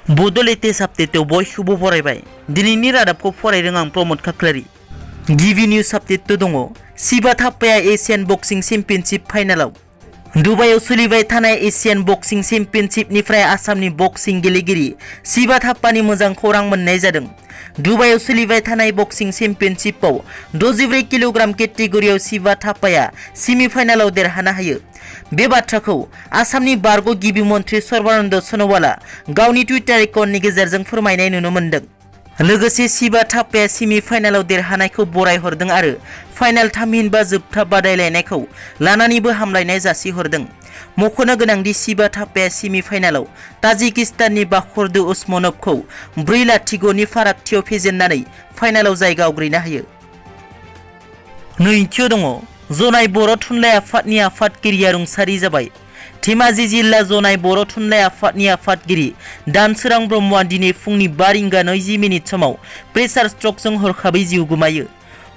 बड' लेटेस्ट आपडेटआव बयखौबो बरायबाय। दिनैनि रादाबखौ फरायदों आं प्रमद खाख्लारि। गिबि निउज आपडेट दङ। शिवा थाप्पाया एशियान बक्सिं चेम्पियनशिप फाइनालाव। दुबाइआव सोलिबाय थानाय एशियान बक्सिं चेम्पियनशिपनिफ्राय आसामनि बक्सिं गेलेगिरि शिवा थाप्पानि मोजां खौरां मोननाय जादों। दुबाइआव सोलिबाय थानाय बक्सिं चेम्पियनशिपआव 64 किल'ग्राम केटेगरियाव शिवा थाप्पाया सेमिफाइनालाव देरहानो हायो। बे बाथ्राखौ आसामनि बारग' गिबि मन्थ्रि सर्बानन्द सन'वालआ गावनि टुइटार एकाउन्टनि गेजेरजों फोरमायनाय नुनो मोन्दों। लोगोसे शिवा थाप्पाया सेमिफाइनालाव देरहानायखौ बरायहरदों आरो फाइनाल थामहिनबा जोबथा बादायलायनायखौ लानानैबो हामलायनाय जासिहरदों। मख'नो गोनांदि शिवा थाप्पाया सेमिफाइनालाव ताजिकिस्ताननि बाखरदो उस्मनभखौ 4-0 फारागथियाव फेजेननानै फाइनालाव जायगा आवग्रिनो हायो। नैथियाव दङ। जनाय बर' थुनलाइ आफादनि आफादगिरिया रुंसारि जाबाय। धेमाजि जिल्ला जनाय बर' थुनलाइ आफादनि आफादगिरि दानसोरां ब्रह्मआ दिनै फुंनि 5:20 समाव प्रेसार स्ट्रकजों हरखाबै जिउ गोमायो।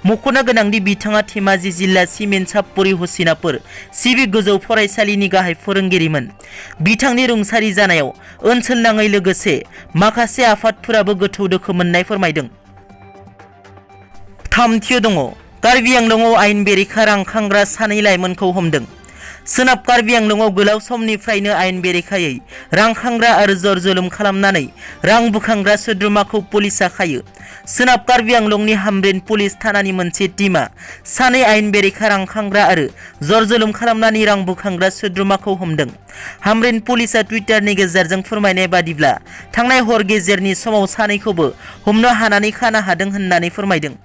मख'नो गोनांदि बिथाङा धेमाजि जिल्ला सिमेन्ट सापरि हसिनापुर सिभिक गोजौ फरायसालिनि गाहाय फोरोंगिरिमोन। बिथांनि रुंसारि जानायाव ओनसोलनाङै लोगोसे माखासे आफादफोराबो गोथौ दुखु मोननाय फोरमायदों। थामथियाव दङ। कार्बि आंलंआव आयेन बेरेखा रां खांग्रा 2 लाइमोनखौ हमदों। सोनाब कार्बि आंलंआव गोलाव समनिफ्रायनो आयेन बेरेखायै रां खांग्रा आरो जर जुलुम खालामनानै रां बुखांग्रा सोद्रोमाखौ पुलिसआ खायो। सोनाब कार्बि आंलंनि हामरेन पुलिस थानानि मोनसे टीमआ 2 आयेन बेरेखा रां खांग्रा आरो जर जुलुम खालामनानै रां बुखांग्रा सोद्रोमाखौ हमदों। हामरेन पुलिसआ टुइटारनि गेजेरजों फोरमायनाय बादिब्ला थांनाय हर गेजेरनि समाव 2खौबो हमनो हानानै खानो हादों होननानै फोरमायदों।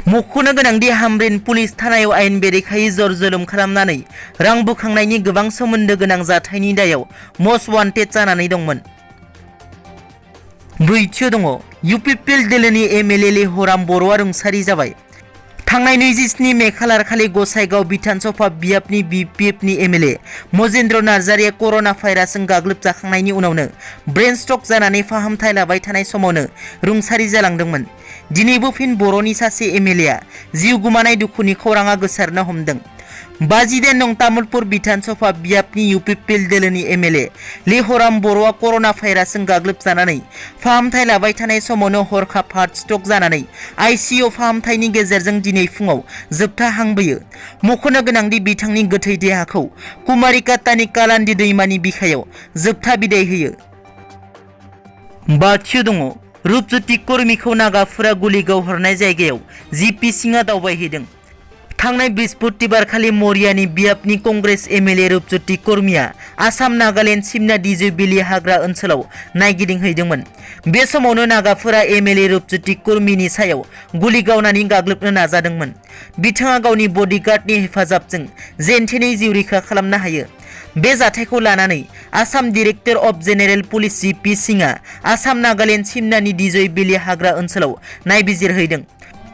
मख'नो गोनांदि हामरेन पुलिस थानायाव आयेन बेरेखायै जर जुलुम खालामनानै रां बुखांनायनि गोबां सोमोन्दो गोनां जाथायनि दायाव मस्ट वान्टेड जानानै दंमोन। ब्रैथियाव दङ। इउपिपिएल दोलोनि एमएलए लेहराम बर'आ रुंसारि जाबाय। थांनाय 27 मे खालार खालि गसाइगाव बिधानसभा बियाबनि बिपिएफनि एमएलए मजेन्द्र नार्जारिया कर'ना भाइरासजों गाग्लोबजाखांनायनि उनावनो ब्रेन स्ट्रक जानानै फाहामथाय लाबाय थानाय समावनो रुंसारि जालांदोंमोन। दिनैबो फिन बर'नि सासे एमएलएआ जिउ गोमानाय दुखुनि खौराङा गोसारनो हमदों। 52 नं तामुलपुर बिधानसभा बियाबनि इउपिपिएल दोलोनि एमएलए लेहराम बर'आ कर'ना भाइरासजों गाग्लोबजानानै फाहामथाय लाबाय थानाय समावनो हरखाब हार्ट स्ट्रक जानानै आइसिइउ फाहामथायनि गेजेरजों दिनै फुङाव जोबथा हांबोयो। मख'नो गोनांदि बिथांनि गोथै देहाखौ कुमारिकातानि कालान्दी दैमानि बिखायाव जोबथा बिदाय होयो। बाथियाव दङ। रुपज्योति कर्मीखौ नागाफोरा गुलि गावहरनाय जायगायाव जिपि सिंआ दावबायहैदों। थांनाय बृहस्पतिबार खालि मरियानि बियाबनि कंग्रेस एमएलए रुपज्योति कर्मीआ आसाम नागालेन्ड सिमना दिजोय बेली हाग्रा ओनसोलाव नायगिदिंहैदोंमोन। बे समावनो नागाफोरा एमएलए रुपज्योति कर्मीनि सायाव गुलि गावनानै गाग्लोबनो नाजादोंमोन। बिथाङा गावनि बडिगार्डनि हेफाजाबजों जेनथेनै जिउ रैखा खालामनो हायो। बे जाथायखौ लानानै Assam director of general police जिपि सिंआ आसाम नागालेन्ड सिमनानि दिजोय बेली हाग्रा ओनसोलाव नायबिजिरहैदों।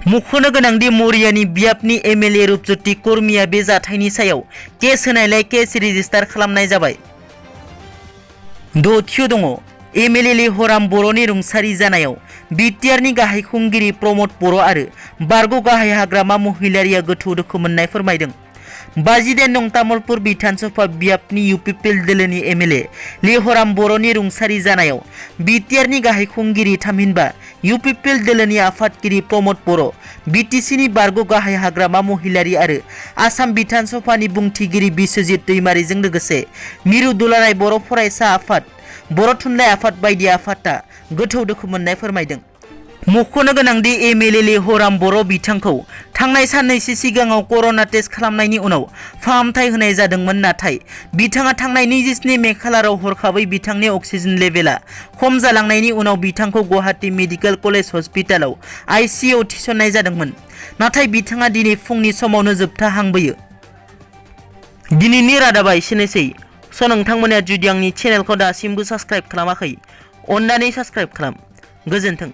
मख'नो गोनांदि मरियानि बियाबनि एमएलए रुपज्योति कर्मीआ बे जाथायनि सायाव केस होनायलाय केस रेजिस्टार खालामनाय जाबाय। दथियाव दङ। एमएलए लेहराम बर'नि रुंसारि जानायाव बिटिआरनि गाहाय खुंगिरि प्रमद बर' आरो बारग' गाहाय हाग्रामा महिलारिया गोथौ दुखु मोननाय फोरमायदों। 52 नं तामुलपुर बिधानसभा बियाबनि इउपिपिएल दोलोनि एमएलए लेहराम बर'नि रुंसारि जानायाव बिटिआरनि गाहाय खुंगिरि थामहिनबा इउपिपिएल दोलोनि आफादगिरि प्रमद बर', बिटिसिनि बारग' गाहाय हाग्रामा महिलारि आरो आसाम बिधानसभानि बुंथिगिरि बिस्वजित दैमारिजों लोगोसे मिरु दुलाराय बर' फरायसा आफाद, बर' थुनलाइ आफाद बायदि आफादआ गोथौ दुखु मोननाय फोरमायदों। मख'नो गोनांदि एमएलए लेहराम बर' बिथांखौ थांनाय साननैसो सिगाङाव कर'ना टेस्ट खालामनायनि उनाव फाहामथाय होनाय जादोंमोन, नाथाय बिथाङा थांनाय 27 मे खालाराव हरखाबै बिथांनि अक्सिजेन लेभेला खम जालांनायनि उनाव बिथांखौ गुवाहाटी मेडिकेल कलेज हस्पिटालाव आइसिइउआव थिसननाय जादोंमोन। नाथाय बिथाङा दिनै फुंनि समावनो जोबथा हांबोयो। दिनैनि रादाबा एसेनोसै। नोंथांमोना जुदि आंनि चेनेलखौ दासिमबो साबस्क्राइब खालामाखै, अन्नानै साबस्क्राइब खालाम। गोजोन्थों।